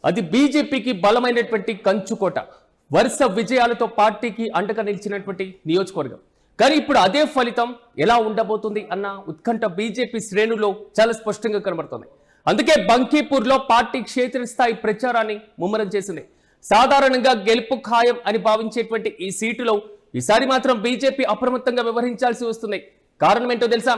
అది బీజేపీకి బలమైనటువంటి కంచుకోట. వరుస విజయాలతో పార్టీకి అండగా నిలిచినటువంటి నియోజకవర్గం. కానీ ఇప్పుడు అదే ఫలితం ఎలా ఉండబోతుంది అన్న ఉత్కంఠ బీజేపీ శ్రేణుల్లో చాలా స్పష్టంగా కనబడుతుంది. అందుకే బంకీపూర్లో పార్టీ క్షేత్రస్థాయి ప్రచారాన్ని ముమ్మరం చేసింది. సాధారణంగా గెలుపు ఖాయం అని భావించేటువంటి ఈ సీటులో ఈసారి మాత్రం బీజేపీ అప్రమత్తంగా వ్యవహరించాల్సి వస్తుంది. కారణం ఏంటో తెలుసా?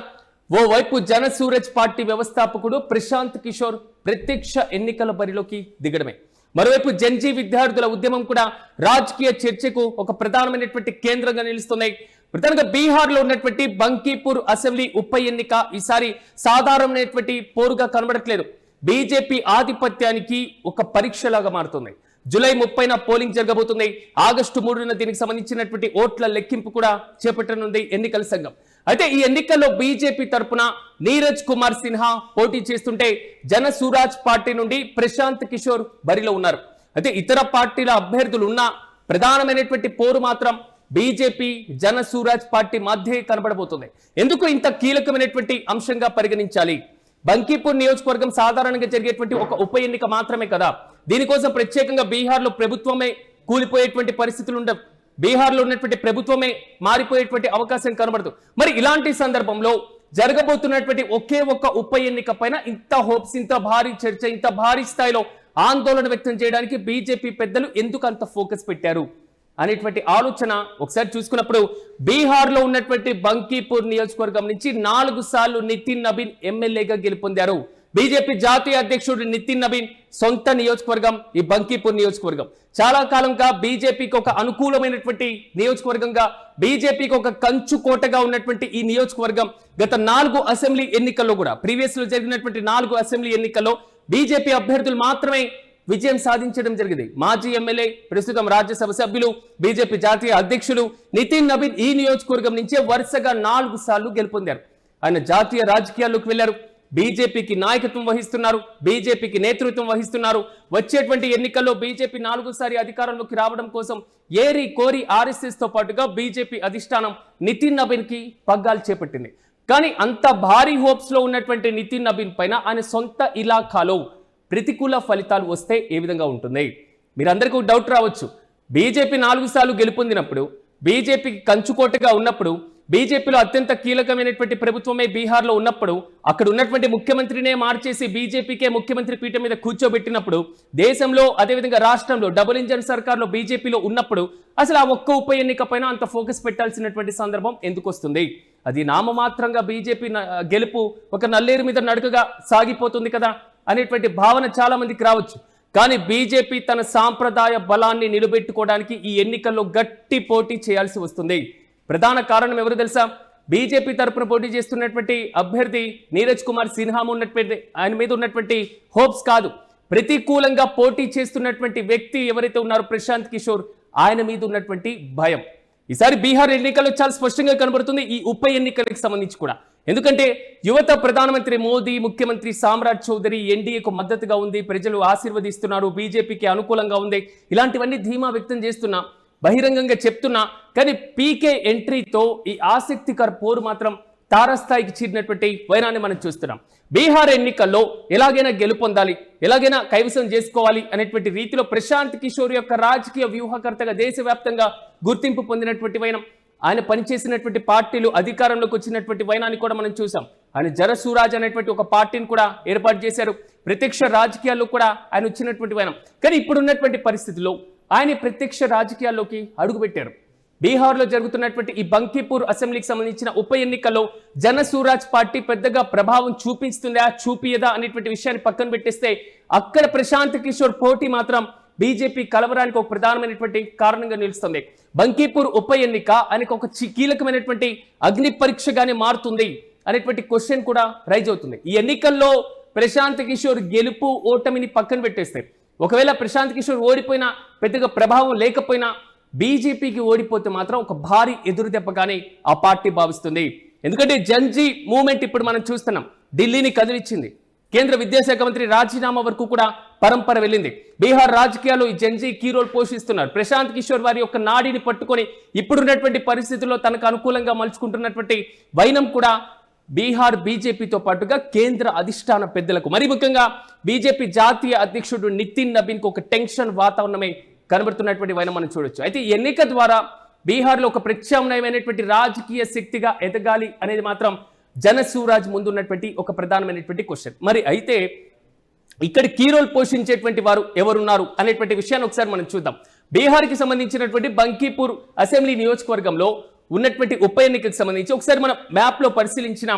ఓవైపు జనసూరజ్ పార్టీ వ్యవస్థాపకుడు ప్రశాంత్ కిషోర్ ప్రత్యక్ష ఎన్నికల బరిలోకి దిగడమే, మరోవైపు జెన్జీ విద్యార్థుల ఉద్యమం కూడా రాజకీయ చర్చకు ఒక ప్రధానమైనటువంటి కేంద్రంగా నిలుస్తున్నాయి. ప్రధానంగా బీహార్లో ఉన్నటువంటి బంకీపూర్ అసెంబ్లీ ఉప ఎన్నిక ఈసారి సాధారణమైనటువంటి పోరుగా కనబడట్లేదు. బీజేపీ ఆధిపత్యానికి ఒక పరీక్షలాగా మారుతుంది. జూలై 30న పోలింగ్ జరగబోతుంది. ఆగస్టు 3న దీనికి సంబంధించినటువంటి ఓట్ల లెక్కింపు కూడా చేపట్టనుంది ఎన్నికల సంఘం. అయితే ఈ ఎన్నికల్లో బీజేపీ తరపున నీరజ్ కుమార్ సిన్హా పోటీ చేస్తుంటే జనసూరాజ్ పార్టీ నుండి ప్రశాంత్ కిషోర్ బరిలో ఉన్నారు. అయితే ఇతర పార్టీల అభ్యర్థులు ఉన్న ప్రధానమైనటువంటి పోరు మాత్రం బీజేపీ జనసూరాజ్ పార్టీ మధ్య కనబడబోతుంది. ఎందుకు ఇంత కీలకమైనటువంటి అంశంగా పరిగణించాలి? బంకీపూర్ నియోజకవర్గం సాధారణంగా జరిగేటువంటి ఒక ఉప ఎన్నిక మాత్రమే కదా. దీనికోసం ప్రత్యేకంగా బీహార్లో ప్రభుత్వమే కూలిపోయేటువంటి పరిస్థితులు ఉండవు. బీహార్లో ఉన్నటువంటి ప్రభుత్వమే మారిపోయేటువంటి అవకాశం కనబడదు. మరి ఇలాంటి సందర్భంలో జరగబోతున్నటువంటి ఒకే ఒక్క ఉప ఎన్నిక పైన ఇంత హోప్స్, ఇంత భారీ చర్చ, ఇంత భారీ స్థాయిలో ఆందోళన వ్యక్తం చేయడానికి బీజేపీ పెద్దలు ఎందుకు అంత ఫోకస్ పెట్టారు అనేటువంటి ఆలోచన ఒకసారి చూసుకున్నప్పుడు, బీహార్లో ఉన్నటువంటి బంకీపూర్ నియోజకవర్గం నుంచి 4 సార్లు నితిన్ నబీన్ ఎమ్మెల్యేగా గెలుపొందారు. బీజేపీ జాతీయ అధ్యక్షుడు నితిన్ నబీన్ సొంత నియోజకవర్గం ఈ బంకీపూర్ నియోజకవర్గం. చాలా కాలంగా బీజేపీకి ఒక అనుకూలమైనటువంటి నియోజకవర్గంగా, బీజేపీకి ఒక కంచుకోటగా ఉన్నటువంటి ఈ నియోజకవర్గం గత 4 అసెంబ్లీ ఎన్నికల్లో కూడా, ప్రీవియస్ లో జరిగినటువంటి 4 అసెంబ్లీ ఎన్నికల్లో బీజేపీ అభ్యర్థులు మాత్రమే విజయం సాధించడం జరిగింది. మాజీ ఎమ్మెల్యే, ప్రస్తుతం రాజ్యసభ సభ్యులు, బీజేపీ జాతీయ అధ్యక్షులు నితిన్ నబీన్ ఈ నియోజకవర్గం నుంచే వరుసగా 4 సార్లు గెలుపొందారు. ఆయన జాతీయ రాజకీయాల్లోకి వెళ్లారు. బీజేపీకి నాయకత్వం వహిస్తున్నారు, బీజేపీకి నేతృత్వం వహిస్తున్నారు. వచ్చేటువంటి ఎన్నికల్లో బీజేపీ 4సారి అధికారంలోకి రావడం కోసం ఏరి కోరి ఆర్ఎస్ఎస్ తో పాటుగా బీజేపీ అధిష్టానం నితిన్ నబీన్ కి పగ్గాలు చేపట్టింది. కానీ అంత భారీ హోప్స్ లో ఉన్నటువంటి నితిన్ నబీన్ పైన ఆయన సొంత ఇలాఖాలో ప్రతికూల ఫలితాలు వస్తే ఏ విధంగా ఉంటుంది? మీరందరికీ డౌట్ రావచ్చు. బీజేపీ 4 సార్లు గెలుపొందినప్పుడు, బీజేపీకి కంచుకోటగా ఉన్నప్పుడు, బీజేపీలో అత్యంత కీలకమైనటువంటి ప్రభుత్వమే బీహార్లో ఉన్నప్పుడు, అక్కడ ఉన్నటువంటి ముఖ్యమంత్రినే మార్చేసి బీజేపీకే ముఖ్యమంత్రి పీఠం మీద కూర్చోబెట్టినప్పుడు, దేశంలో అదేవిధంగా రాష్ట్రంలో డబుల్ ఇంజన్ సర్కార్లో బీజేపీలో ఉన్నప్పుడు అసలు ఆ ఒక్క ఉప ఎన్నిక పైన అంత ఫోకస్ పెట్టాల్సినటువంటి సందర్భం ఎందుకు వస్తుంది? అది నామమాత్రంగా బీజేపీ గెలుపు ఒక నల్లేరు మీద నడకగా సాగిపోతుంది కదా అనేటువంటి భావన చాలా మందికి రావచ్చు. కానీ బీజేపీ తన సాంప్రదాయ బలాన్ని నిలబెట్టుకోవడానికి ఈ ఎన్నికల్లో గట్టి పోటీ చేయాల్సి వస్తుంది. ప్రధాన కారణం ఎవరు తెలుసా? బీజేపీ తరపున పోటీ చేస్తున్నటువంటి అభ్యర్థి నీరజ్ కుమార్ సిన్హా ఉన్నటువంటి ఆయన మీద ఉన్నటువంటి హోప్స్ కాదు, ప్రతికూలంగా పోటీ చేస్తున్నటువంటి వ్యక్తి ఎవరైతే ఉన్నారో ప్రశాంత్ కిషోర్, ఆయన మీద ఉన్నటువంటి భయం ఈసారి బీహార్ ఎన్నికల్లో చాలా స్పష్టంగా కనబడుతుంది. ఈ ఉప ఎన్నికలకు సంబంధించి కూడా, ఎందుకంటే యువత ప్రధానమంత్రి మోదీ, ముఖ్యమంత్రి సామ్రాజ్ చౌదరి ఎన్డీఏకు మద్దతుగా ఉంది, ప్రజలు ఆశీర్వదిస్తున్నారు, బీజేపీకి అనుకూలంగా ఉంది, ఇలాంటివన్నీ ధీమా వ్యక్తం చేస్తున్నా, బహిరంగంగా చెప్తున్నా. కానీ పీకే ఎంట్రీతో ఈ ఆసక్తికర పోరు మాత్రం తారస్థాయికి చేరినటువంటి వైనాన్ని మనం చూస్తున్నాం. బీహార్ ఎన్నికల్లో ఎలాగైనా గెలుపొందాలి, ఎలాగైనా కైవసం చేసుకోవాలి అనేటువంటి రీతిలో ప్రశాంత్ కిషోర్ యొక్క రాజకీయ వ్యూహకర్తగా దేశవ్యాప్తంగా గుర్తింపు పొందినటువంటి వైనం, ఆయన పనిచేసినటువంటి పార్టీలు అధికారంలోకి వచ్చినటువంటి వైనాన్ని కూడా మనం చూసాం. ఆయన జనసూరాజ్ అనేటువంటి ఒక పార్టీని కూడా ఏర్పాటు చేశారు. ప్రత్యక్ష రాజకీయాల్లో కూడా ఆయన వచ్చినటువంటి వైనం. కానీ ఇప్పుడున్నటువంటి పరిస్థితుల్లో ఆయన ప్రత్యక్ష రాజకీయాల్లోకి అడుగుపెట్టారు. బీహార్లో జరుగుతున్నటువంటి ఈ బంకీపూర్ అసెంబ్లీకి సంబంధించిన ఉప ఎన్నికల్లో జనసూరాజ్ పార్టీ పెద్దగా ప్రభావం చూపిస్తుందా, చూపియదా అనేటువంటి విషయాన్ని పక్కన పెట్టేస్తే, అక్కడ ప్రశాంత్ కిషోర్ పోటీ మాత్రం బీజేపీ కలవరానికి ఒక ప్రధానమైనటువంటి కారణంగా నిలుస్తుంది. బంకీపూర్ ఉప ఎన్నిక ఆయనకు ఒక కీలకమైనటువంటి అగ్ని పరీక్షగానే మారుతుంది అనేటువంటి క్వశ్చన్ కూడా రైజ్ అవుతుంది. ఈ ఎన్నికల్లో ప్రశాంత్ కిషోర్ గెలుపు ఓటమిని పక్కన పెట్టేస్తే, ఒకవేళ ప్రశాంత్ కిషోర్ ఓడిపోయినా, పెద్దగా ప్రభావం లేకపోయినా, బీజేపీకి ఓడిపోతే మాత్రం ఒక భారీ ఎదురు దెబ్బగానే ఆ పార్టీ భావిస్తుంది. ఎందుకంటే జన్జీ మూవ్మెంట్ ఇప్పుడు మనం చూస్తున్నాం, ఢిల్లీని కదిలిచ్చింది. కేంద్ర విద్యాశాఖ మంత్రి రాజీనామా వరకు కూడా పరంపర వెళ్ళింది. బీహార్ రాజకీయాల్లో ఈ జన్జీ కీ రోల్ పోషిస్తున్నారు. ప్రశాంత్ కిషోర్ వారి యొక్క నాడిని పట్టుకొని ఇప్పుడున్నటువంటి పరిస్థితుల్లో తనకు అనుకూలంగా మలుచుకుంటున్నటువంటి వైనం కూడా బీహార్ బీజేపీతో పాటుగా కేంద్ర అధిష్టాన పెద్దలకు, మరి ముఖ్యంగా బీజేపీ జాతీయ అధ్యక్షుడు నితిన్ నబీన్కు ఒక టెన్షన్ వాతావరణమే కనబడుతున్నటువంటి వైన మనం చూడొచ్చు. అయితే ఈ ఎన్నిక ద్వారా బీహార్లో ఒక ప్రత్యామ్నాయమైనటువంటి రాజకీయ శక్తిగా ఎదగాలి అనేది మాత్రం జనసూరాజ్ ముందున్నటువంటి ఒక ప్రధానమైనటువంటి క్వశ్చన్. మరి అయితే ఇక్కడ కీ రోల్ పోషించేటువంటి వారు ఎవరున్నారు అనేటువంటి విషయాన్ని ఒకసారి మనం చూద్దాం. బీహార్కి సంబంధించినటువంటి బంకీపూర్ అసెంబ్లీ నియోజకవర్గంలో ఉన్నటువంటి ఉప ఎన్నికకు సంబంధించి ఒకసారి మనం మ్యాప్లో పరిశీలించిన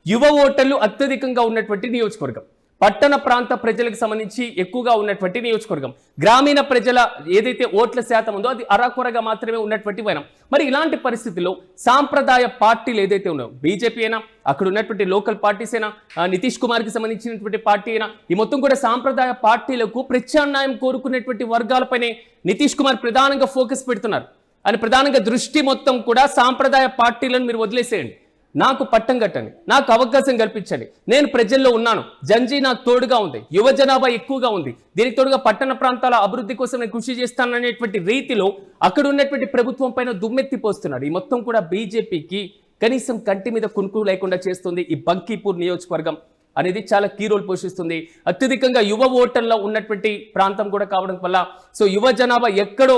యువ ఓటర్లు అత్యధికంగా ఉన్నటువంటి నియోజకవర్గం, పట్టణ ప్రాంత ప్రజలకు సంబంధించి ఎక్కువగా ఉన్నటువంటి నియోజకవర్గం, గ్రామీణ ప్రజల ఏదైతే ఓట్ల శాతం ఉందో అది అరాకొరగా మాత్రమే ఉన్నటువంటి వైనం. మరి ఇలాంటి పరిస్థితుల్లో సాంప్రదాయ పార్టీలు ఏదైతే ఉన్నాయో, బీజేపీ అయినా, అక్కడ ఉన్నటువంటి లోకల్ పార్టీస్ అయినా, నితీష్ కుమార్కి సంబంధించినటువంటి పార్టీ అయినా, ఈ మొత్తం కూడా సాంప్రదాయ పార్టీలకు ప్రత్యామ్నాయం కోరుకునేటువంటి వర్గాలపైనే నితీష్ కుమార్ ప్రధానంగా ఫోకస్ పెడుతున్నారు. అని ప్రధానంగా దృష్టి మొత్తం కూడా సాంప్రదాయ పార్టీలను మీరు వదిలేసేయండి, నాకు పట్టం కట్టండి, నాకు అవకాశం కల్పించండి, నేను ప్రజల్లో ఉన్నాను, జంజీ నాకు తోడుగా ఉంది, యువ జనాభా ఎక్కువగా ఉంది, దీనికి తోడుగా పట్టణ ప్రాంతాల అభివృద్ధి కోసం నేను కృషి చేస్తాననేటువంటి రీతిలో అక్కడ ఉన్నటువంటి ప్రభుత్వం పైన దుమ్మెత్తిపోస్తున్నారు. ఈ మొత్తం కూడా బీజేపీకి కనీసం కంటి మీద కునుకు లేకుండా చేస్తుంది ఈ బంకీపూర్ నియోజకవర్గం అనేది చాలా కీ రోల్ పోషిస్తుంది. అత్యధికంగా యువ ఓటర్లో ఉన్నటువంటి ప్రాంతం కూడా కావడం వల్ల సో యువ జనాభా ఎక్కడో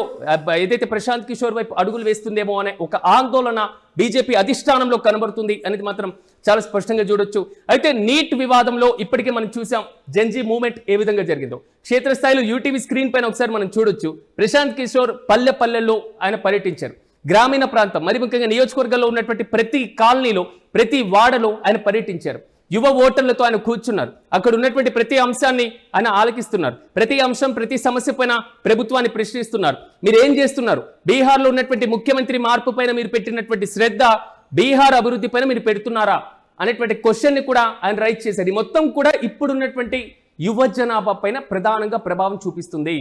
ఏదైతే ప్రశాంత్ కిషోర్ వైపు అడుగులు వేస్తుందేమో అనే ఒక ఆందోళన బీజేపీ అధిష్టానంలో కనబడుతుంది అనేది మాత్రం చాలా స్పష్టంగా చూడొచ్చు. అయితే నీట్ వివాదంలో ఇప్పటికే మనం చూసాం జెన్జీ మూవ్మెంట్ ఏ విధంగా జరిగిందో. క్షేత్రస్థాయిలో యూటీవీ స్క్రీన్ పైన ఒకసారి మనం చూడొచ్చు. ప్రశాంత్ కిషోర్ పల్లెల్లో ఆయన పర్యటించారు. గ్రామీణ ప్రాంతం, మరి ముఖ్యంగా నియోజకవర్గంలో ఉన్నటువంటి ప్రతి కాలనీలో, ప్రతి వాడలో ఆయన పర్యటించారు. యువ ఓటర్లతో ఆయన కూర్చున్నారు. అక్కడ ఉన్నటువంటి ప్రతి అంశాన్ని ఆయన ఆలకిస్తున్నారు. ప్రతి అంశం, ప్రతి సమస్య పైన ప్రభుత్వాన్ని ప్రశ్నిస్తున్నారు. మీరు ఏం చేస్తున్నారు? బీహార్లో ఉన్నటువంటి ముఖ్యమంత్రి మార్పు పైన మీరు పెట్టినటువంటి శ్రద్ధ బీహార్ అభివృద్ధి పైన మీరు పెడుతున్నారా అనేటువంటి క్వశ్చన్ ని కూడా ఆయన రైట్ చేశారు. ఈ మొత్తం కూడా ఇప్పుడున్నటువంటి యువ జనాభా పైన ప్రధానంగా ప్రభావం చూపిస్తుంది.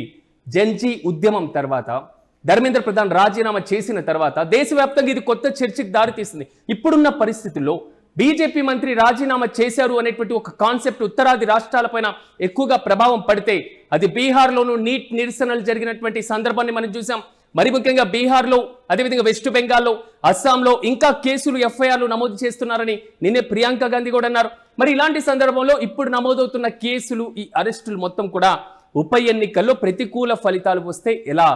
జెన్జీ ఉద్యమం తర్వాత, ధర్మేంద్ర ప్రధాన్ రాజీనామా చేసిన తర్వాత దేశవ్యాప్తంగా ఇది కొత్త చర్చకు దారితీస్తుంది. ఇప్పుడున్న పరిస్థితుల్లో బీజేపీ మంత్రి రాజీనామా చేశారు అనేటువంటి ఒక కాన్సెప్ట్ ఉత్తరాది రాష్ట్రాలపైన ఎక్కువగా ప్రభావం పడితే, అది బీహార్లోనూ నీట్ నిరసనలు జరిగినటువంటి సందర్భాన్ని మనం చూసాం. మరి ముఖ్యంగా బీహార్లో, అదేవిధంగా వెస్ట్ బెంగాల్లో, అస్సాంలో ఇంకా కేసులు, ఎఫ్ఐఆర్లు నమోదు చేస్తున్నారని నిన్నే ప్రియాంక గాంధీ కూడా అన్నారు. మరి ఇలాంటి సందర్భంలో ఇప్పుడు నమోదవుతున్న కేసులు, ఈ అరెస్టులు మొత్తం కూడా ఉప ఎన్నికల్లో ప్రతికూల ఫలితాలు వస్తే ఎలా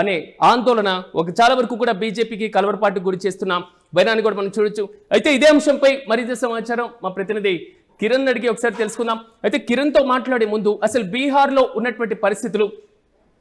అనే ఆందోళన ఒక చాలా వరకు కూడా బీజేపీకి కలవరపాటుకు గురి చేస్తున్నాం వైనాన్ని కూడా మనం చూడొచ్చు. అయితే ఇదే అంశంపై మరింత సమాచారం మా ప్రతినిధి కిరణ్ అడిగి ఒకసారి తెలుసుకుందాం. అయితే కిరణ్తో మాట్లాడే ముందు అసలు బీహార్లో ఉన్నటువంటి పరిస్థితులు,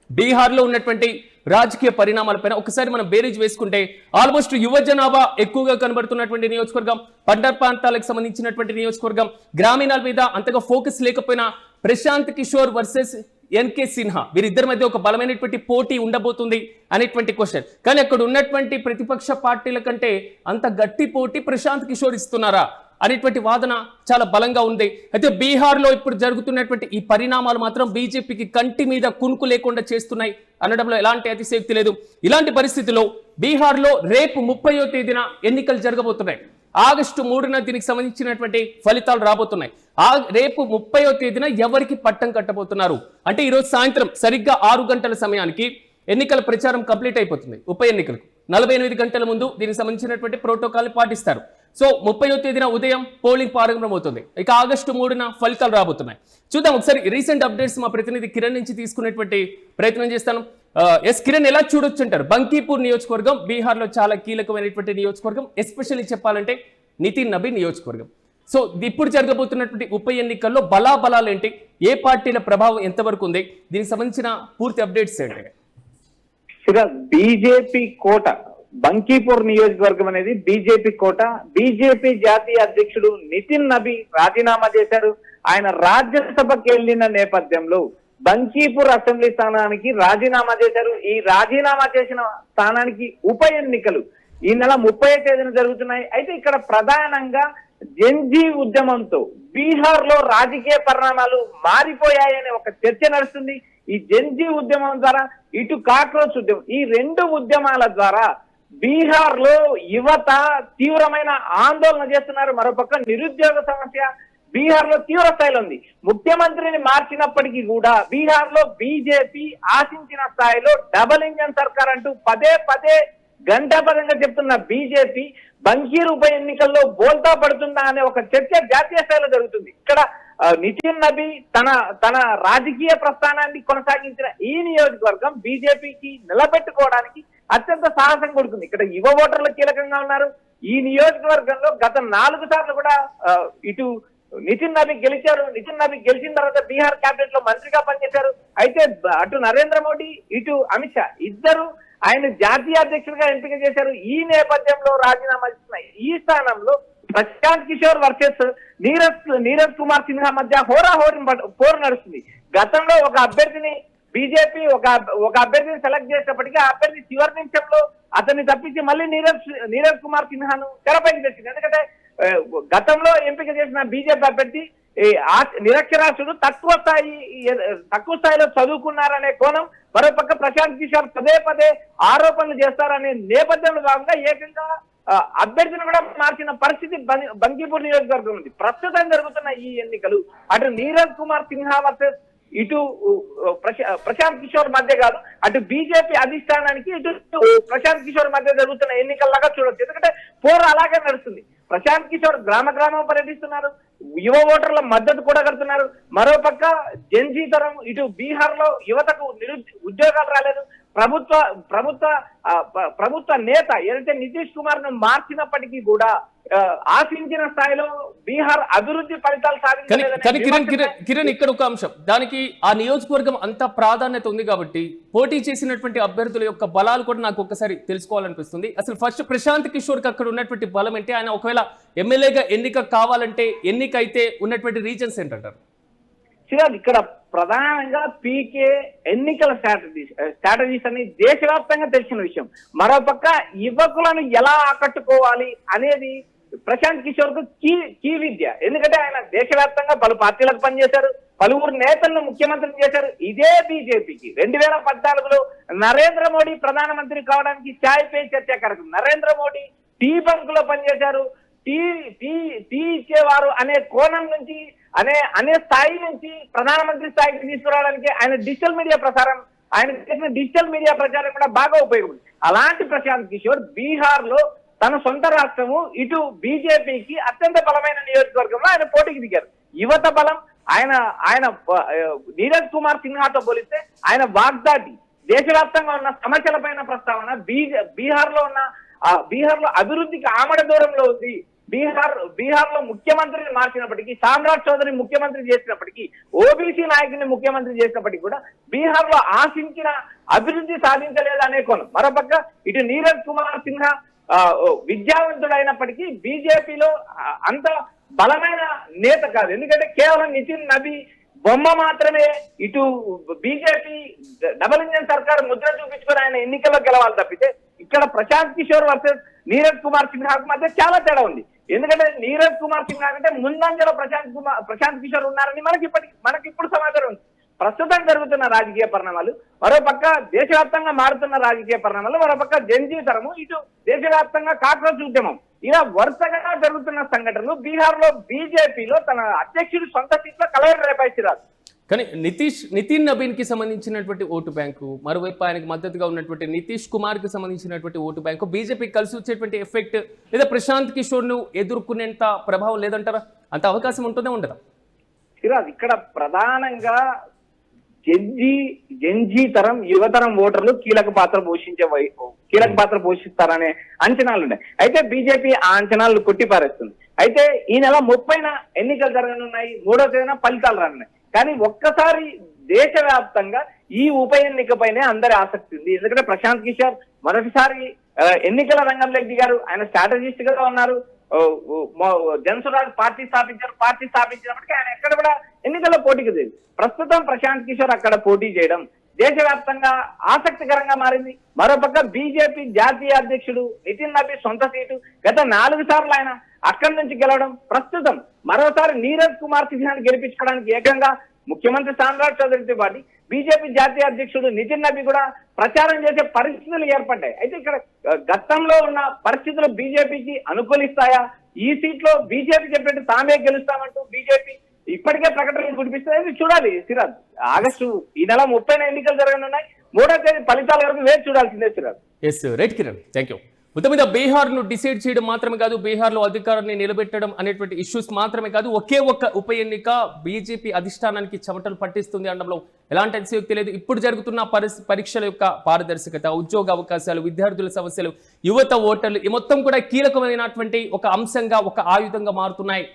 బీహార్లో ఉన్నటువంటి రాజకీయ పరిణామాలపైన ఒకసారి మనం బేరీజ్ వేసుకుంటే, ఆల్మోస్ట్ యువ జనాభా ఎక్కువగా కనబడుతున్నటువంటి నియోజకవర్గం, పట్టణ ప్రాంతాలకు సంబంధించినటువంటి నియోజకవర్గం, గ్రామీణాల మీద అంతగా ఫోకస్ లేకపోయినా ప్రశాంత్ కిషోర్ వర్సెస్ ఎన్కే సిన్హా, వీరిద్దరి మధ్య ఒక బలమైనటువంటి పోటీ ఉండబోతుంది అనేటువంటి క్వశ్చన్. కానీ అక్కడ ఉన్నటువంటి ప్రతిపక్ష పార్టీల కంటే అంత గట్టి పోటీ ప్రశాంత్ కిషోర్ ఇస్తున్నారా అనేటువంటి వాదన చాలా బలంగా ఉంది. అయితే బీహార్లో ఇప్పుడు జరుగుతున్నటువంటి ఈ పరిణామాలు మాత్రం బీజేపీకి కంటి మీద కునుకు లేకుండా చేస్తున్నాయి అనడంలో ఎలాంటి అతిశయోక్తి లేదు. ఇలాంటి పరిస్థితుల్లో బీహార్లో రేపు 30వ తేదీన ఎన్నికలు జరగబోతున్నాయి. ఆగస్టు 3న దీనికి సంబంధించినటువంటి ఫలితాలు రాబోతున్నాయి. రేపు 30వ తేదీన ఎవరికి పట్టం కట్టబోతున్నారు అంటే, ఈరోజు సాయంత్రం సరిగ్గా 6 గంటల సమయానికి ఎన్నికల ప్రచారం కంప్లీట్ అయిపోతుంది. ఉప ఎన్నికలకు 48 గంటల ముందు దీనికి సంబంధించినటువంటి ప్రోటోకాల్ పాటిస్తారు. సో 30వ తేదీన ఉదయం పోలింగ్ ప్రారంభమవుతుంది. ఇక ఆగస్టు 3న ఫలితాలు రాబోతున్నాయి. చూద్దాం ఒకసారి రీసెంట్ అప్డేట్స్ మా ప్రతినిధి కిరణ్ నుంచి తీసుకునేటువంటి ప్రయత్నం చేస్తాను. ఎస్ కిరణ్, ఎలా చూడొచ్చు అంటారు? బంకీపూర్ నియోజకవర్గం బీహార్లో చాలా కీలకమైనటువంటి నియోజకవర్గం, ఎస్పెషల్లీ చెప్పాలంటే నితిన్ నబీన్ నియోజకవర్గం. సో ఇప్పుడు జరగబోతున్నటువంటి ఉప ఎన్నికల్లో బలాబలాలు ఏంటి, ఏ పార్టీల ప్రభావం ఎంతవరకు ఉంది, దీనికి సంబంధించిన పూర్తి అప్డేట్స్ ఏంటి? బీజేపీ కోట బంకీపూర్ నియోజకవర్గం అనేది బీజేపీ కోట. బీజేపీ జాతీయ అధ్యక్షుడు నితిన్ నబీ రాజీనామా చేశారు. ఆయన రాజ్యసభకి వెళ్లిన నేపథ్యంలో బంకీపూర్ అసెంబ్లీ స్థానానికి రాజీనామా చేశారు. ఈ రాజీనామా చేసిన స్థానానికి ఉప ఎన్నికలు ఈ నెల 30వ తేదీన జరుగుతున్నాయి. అయితే ఇక్కడ ప్రధానంగా జెన్జీ ఉద్యమంతో బీహార్ లో రాజకీయ పరిణామాలు మారిపోయాయనే ఒక చర్చ నడుస్తుంది. ఈ జెన్జీ ఉద్యమం ద్వారా, ఇటు కాక్రోచ్ ఉద్యమం, ఈ 2 ఉద్యమాల ద్వారా బీహార్ లో యువత తీవ్రమైన ఆందోళన చేస్తున్నారు. మరోపక్క నిరుద్యోగ సమస్య బీహార్ లో తీవ్ర స్థాయిలో ఉంది. ముఖ్యమంత్రిని మార్చినప్పటికీ కూడా బీహార్ లో బీజేపీ ఆశించిన స్థాయిలో డబుల్ ఇంజన్ సర్కార్ అంటూ పదే గంటాపదంగా చెప్తున్న బీజేపీ బంకీర్ ఉప ఎన్నికల్లో బోల్తా పడుతుందా అనే ఒక చర్చ జాతీయ స్థాయిలో జరుగుతుంది. ఇక్కడ నితిన్ నబీ తన రాజకీయ ప్రస్థానాన్ని కొనసాగించిన ఈ నియోజకవర్గం బీజేపీకి నిలబెట్టుకోవడానికి అత్యంత సాహసం కొడుతుంది. ఇక్కడ యువ ఓటర్లు కీలకంగా ఉన్నారు. ఈ నియోజకవర్గంలో గత 4 సార్లు కూడా ఇటు నితిన్ నబీ గెలిచారు. నితిన్ నబీ గెలిచిన తర్వాత బీహార్ క్యాబినెట్ లో మంత్రిగా పనిచేశారు. అయితే అటు నరేంద్ర మోడీ ఇటు అమిత్ షా ఇద్దరు ఆయన జాతీయ అధ్యక్షుడిగా ఎంపిక చేశారు. ఈ నేపథ్యంలో రాజీనామా ఇస్తున్న ఈ స్థానంలో ప్రశాంత్ కిషోర్ వర్సెస్ నీరజ్ కుమార్ సిన్హా మధ్య హోరాహోరీ పోరు నడుస్తుంది. గతంలో ఒక అభ్యర్థిని బీజేపీ ఒక అభ్యర్థిని సెలెక్ట్ చేసినప్పటికీ ఆ అభ్యర్థి చివరి నిమిషంలో అతన్ని తప్పించి మళ్ళీ నీరజ్ కుమార్ సిన్హాను తెరపైకి తెచ్చింది. ఎందుకంటే గతంలో ఎంపిక చేసిన బీజేపీ అభ్యర్థి నిరక్షరాస్యుడు తక్కువ స్థాయిలో చదువుకున్నారనే కోణం, మరోపక్క ప్రశాంత్ కిషోర్ పదే ఆరోపణలు చేస్తారనే నేపథ్యంలో భాగంగా ఏకంగా అభ్యర్థిని కూడా మార్చిన పరిస్థితి బంకీపూర్ నియోజకవర్గం ఉంది. ప్రస్తుతం జరుగుతున్న ఈ ఎన్నికలు అటు నీరజ్ కుమార్ సిన్హా వర్సెస్ ఇటు ప్రశాంత్ కిషోర్ మధ్య కాదు, అటు బీజేపీ అధిష్టానానికి ఇటు ప్రశాంత్ కిషోర్ మధ్య జరుగుతున్న ఎన్నికల్లాగా చూడొచ్చు. ఎందుకంటే పోరు అలాగే నడుస్తుంది. ప్రశాంత్ కిషోర్ గ్రామం పర్యటిస్తున్నారు, యువ ఓటర్ల మద్దతు కూడా కడుతున్నారు. మరోపక్క జెన్జీ తరం ఇటు బీహార్ లో యువతకు ఉద్యోగాలు రాలేదు. ప్రభుత్వ నేత ఏదైతే నితీష్ కుమార్ ను మార్చినప్పటికీ కూడా ఆశించిన స్థాయిలో బీహార్ అభివృద్ధి ఫలితాలు సాధించలేదు. కిరణ్, ఇక్కడ ఒక అంశం, దానికి ఆ నియోజకవర్గం అంత ప్రాధాన్యత ఉంది కాబట్టి పోటీ చేసినటువంటి అభ్యర్థుల యొక్క బలాలు కూడా నాకు ఒకసారి తెలుసుకోవాలనిపిస్తుంది. అసలు ఫస్ట్ ప్రశాంత్ కిషోర్ కి అక్కడ ఉన్నటువంటి బలం ఏంటి? ఆయన ఒకవేళ ఎమ్మెల్యేగా ఎన్నిక కావాలంటే ఎన్నిక అయితే ఉన్నటువంటి రీజన్స్ ఏంటంటారు? ఇక్కడ ప్రధానంగా పీకే ఎన్నికల స్ట్రాటజీస్ అని దేశవ్యాప్తంగా తెలిసిన విషయం. మరోపక్క యువకులను ఎలా ఆకట్టుకోవాలి అనేది ప్రశాంత్ కిషోర్ కు కీ విద్య. ఎందుకంటే ఆయన దేశవ్యాప్తంగా పలు పార్టీలకు పనిచేశారు, పలువురు నేతలను ముఖ్యమంత్రిని చేశారు. ఇదే బీజేపీకి 2014లో నరేంద్ర మోడీ ప్రధానమంత్రి కావడానికి ఛాయ్ పే చర్చకరకు నరేంద్ర మోడీ టీ బంక్ లో పనిచేశారు, టీ ఇచ్చేవారు అనే కోణం నుంచి అనే స్థాయి నుంచి ప్రధానమంత్రి స్థాయికి తీసుకురావడానికి ఆయన చేసిన డిజిటల్ మీడియా ప్రచారం కూడా బాగా ఉపయోగపడింది. అలాంటి ప్రశాంత్ కిషోర్ బీహార్ లో తన సొంత రాష్ట్రము ఇటు బీజేపీకి అత్యంత బలమైన నియోజకవర్గంలో ఆయన పోటీకి దిగారు. యువత బలం ఆయన నీరజ్ కుమార్ సిన్హాతో పోలిస్తే ఆయన వాగ్దాటి, దేశవ్యాప్తంగా ఉన్న సమస్యలపైన ప్రస్తావన, బీహార్ లో అభివృద్ధికి ఆమడ దూరంలో ఉంది. బీహార్ లో ముఖ్యమంత్రిని మార్చినప్పటికీ, సామ్రాట్ చౌదరి ముఖ్యమంత్రి చేసినప్పటికీ, ఓబీసీ నాయకుని ముఖ్యమంత్రి చేసినప్పటికీ కూడా బీహార్ లో ఆశించిన అభివృద్ధి సాధించలేదనే కోణం. మరోపక్క ఇటు నీరజ్ కుమార్ సిన్హా విద్యావంతుడైనప్పటికీ బీజేపీలో అంత బలమైన నేత కాదు. ఎందుకంటే కేవలం నితిన్ నబీ బొమ్మ మాత్రమే. ఇటు బీజేపీ డబుల్ ఇంజన్ సర్కార్ ముద్ర చూపించుకొని ఆయన ఎన్నికల్లో గెలవాలి తప్పితే ఇక్కడ ప్రశాంత్ కిషోర్ వర్సెస్ నీరజ్ కుమార్ సిన్హా మధ్య చాలా తేడా ఉంది. ఎందుకంటే నీరజ్ కుమార్ సిన్హా కంటే ముందంజలో ప్రశాంత్ కిషోర్ ఉన్నారని మనకి ఇప్పుడు సమాచారం ఉంది. ప్రస్తుతం జరుగుతున్న రాజకీయ పరిణామాలు, మరోపక్క దేశవ్యాప్తంగా మారుతున్న రాజకీయ పరిణామాలు, మరోపక్క జెన్జీ తరము, ఇటు దేశవ్యాప్తంగా కాక్రోచ్ ఉద్యమం, ఇలా వరుసగా జరుగుతున్న సంఘటనలు బీహార్ లో బీజేపీలో తన అధ్యక్షుడి సొంత సీట్లో కలవరం రేపాయిస్తున్నారు. కానీ నితిన్ నబీన్ కి సంబంధించినటువంటి ఓటు బ్యాంకు, మరోవైపు ఆయనకు మద్దతుగా ఉన్నటువంటి నితీష్ కుమార్ కి సంబంధించినటువంటి ఓటు బ్యాంకు, బీజేపీకి కలిసి వచ్చేటువంటి ఎఫెక్ట్ లేదా ప్రశాంత్ కిషోర్ ను ఎదుర్కొనేంత ప్రభావం లేదంటారా? అంత అవకాశం ఉంటుందే ఉండదా? ఇక్కడ ప్రధానంగా జెన్జీ తరం యువతరం ఓటర్లు కీలక పాత్ర పోషిస్తారనే అంచనాలు ఉన్నాయి. అయితే బీజేపీ ఆ అంచనాలను కొట్టిపారేస్తుంది. అయితే ఈ నెల 30న ఎన్నికలు జరగనున్నాయి, 3వ తేదీన ఫలితాలు రానున్నాయి. కానీ ఒక్కసారి దేశవ్యాప్తంగా ఈ ఉప ఎన్నికపైనే అందరి ఆసక్తి ఉంది. ఎందుకంటే ప్రశాంత్ కిషోర్ మొదటిసారి ఎన్నికల రంగంలోకి దిగారు. ఆయన స్ట్రాటజిస్ట్ గా ఉన్నారు. జనసురాజ్ పార్టీ స్థాపించినప్పటికీ ఆయన ఎక్కడ కూడా ఎన్నికల్లో పోటీకి దిగు. ప్రస్తుతం ప్రశాంత్ కిషోర్ అక్కడ పోటీ చేయడం దేశవ్యాప్తంగా ఆసక్తికరంగా మారింది. మరోపక్క బీజేపీ జాతీయ అధ్యక్షుడు నితిన్ నబీ సొంత సీటు గత 4 సార్లు ఆయన అక్కడి నుంచి గెలవడం, ప్రస్తుతం మరోసారి నీరజ్ కుమార్ సిన్హాను గెలిపించుకోవడానికి ఏకంగా ముఖ్యమంత్రి సామ్రాట్ చౌదరితో పాటు బీజేపీ జాతీయ అధ్యక్షుడు నితిన్ నబీ కూడా ప్రచారం చేసే పరిస్థితులు ఏర్పడ్డాయి. అయితే ఇక్కడ గతంలో ఉన్న పరిస్థితులు బీజేపీకి అనుకూలిస్తాయా? ఈ సీట్లో బీజేపీ చెప్పినట్టు తామే గెలుస్తామంటూ బీజేపీ ఇప్పటికే ప్రకటనలు గురిపిస్తుంది. చూడాలి సిరాజ్, ఆగస్టు ఈ నెల 30న ఎన్నికలు జరగనున్నాయి. 3వ తేదీ ఫలితాల వరకు వేచి చూడాల్సిందే Siraj. Right Kiran, thank you. మొత్తం మీద బీహార్ను డిసైడ్ చేయడం మాత్రమే కాదు, బీహార్లో అధికారాన్ని నిలబెట్టడం అనేటువంటి ఇష్యూస్ మాత్రమే కాదు, ఒకే ఒక్క ఉప ఎన్నిక బీజేపీ అధిష్టానానికి చెమటలు పట్టిస్తుంది అనడంలో ఎలాంటి అతిశయోక్తి లేదు. ఇప్పుడు జరుగుతున్న పరీక్షల యొక్క పారదర్శకత, ఉద్యోగ అవకాశాలు, విద్యార్థుల సమస్యలు, యువత ఓటర్లు ఈ మొత్తం కూడా కీలకమైనటువంటి ఒక అంశంగా, ఒక ఆయుధంగా మారుతున్నాయి.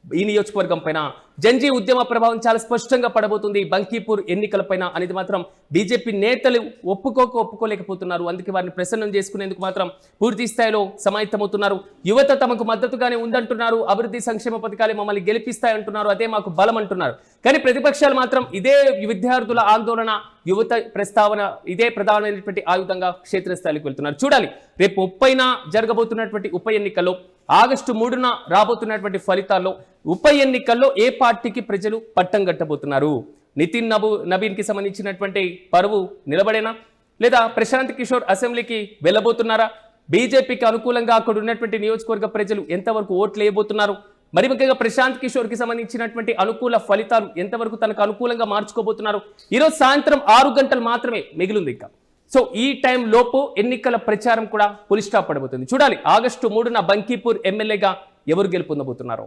ఈ నియోజకవర్గం పైన జంజీ ఉద్యమ ప్రభావం చాలా స్పష్టంగా పడబోతుంది బంకీపూర్ ఎన్నికలపైన అనేది మాత్రం బీజేపీ నేతలు ఒప్పుకోలేకపోతున్నారు. అందుకే వారిని ప్రసన్నం చేసుకునేందుకు మాత్రం పూర్తి స్థాయిలో సమాయత్తమవుతున్నారు. యువత తమకు మద్దతుగానే ఉందంటున్నారు. అభివృద్ధి సంక్షేమ పథకాలు మమ్మల్ని గెలిపిస్తాయంటున్నారు. అదే మాకు బలం అంటున్నారు. కానీ ప్రతిపక్షాలు మాత్రం ఇదే విద్యార్థుల ఆందోళన, యువత ప్రస్తావన ఇదే ప్రధానమైనటువంటి ఆయుధంగా క్షేత్రస్థాయికి వెళ్తున్నారు. చూడాలి రేపు 30న జరగబోతున్నటువంటి ఉప ఎన్నికల్లో, ఆగస్టు 3న రాబోతున్నటువంటి ఫలితాల్లో ఉప ఎన్నికల్లో ఏ పార్టీకి ప్రజలు పట్టం కట్టబోతున్నారు? నితిన్ నబీన్కి సంబంధించినటువంటి పరువు నిలబడేనా, లేదా ప్రశాంత్ కిషోర్ అసెంబ్లీకి వెళ్ళబోతున్నారా? బీజేపీకి అనుకూలంగా అక్కడ ఉన్నటువంటి నియోజకవర్గ ప్రజలు ఎంతవరకు ఓట్లు వేయబోతున్నారు? మరి ముఖ్యంగా ప్రశాంత్ కిషోర్కి సంబంధించినటువంటి అనుకూల ఫలితాలు ఎంతవరకు తనకు అనుకూలంగా మార్చుకోబోతున్నారు? ఈరోజు సాయంత్రం 6 గంటలు మాత్రమే మిగిలింది ఇంకా. సో ఈ టైం లోపు ఎన్నికల ప్రచారం కూడా పులి స్టాప్ పడబోతుంది. చూడాలి ఆగస్టు 3న బంకీపూర్ ఎమ్మెల్యేగా ఎవరు గెలుపొందబోతున్నారో.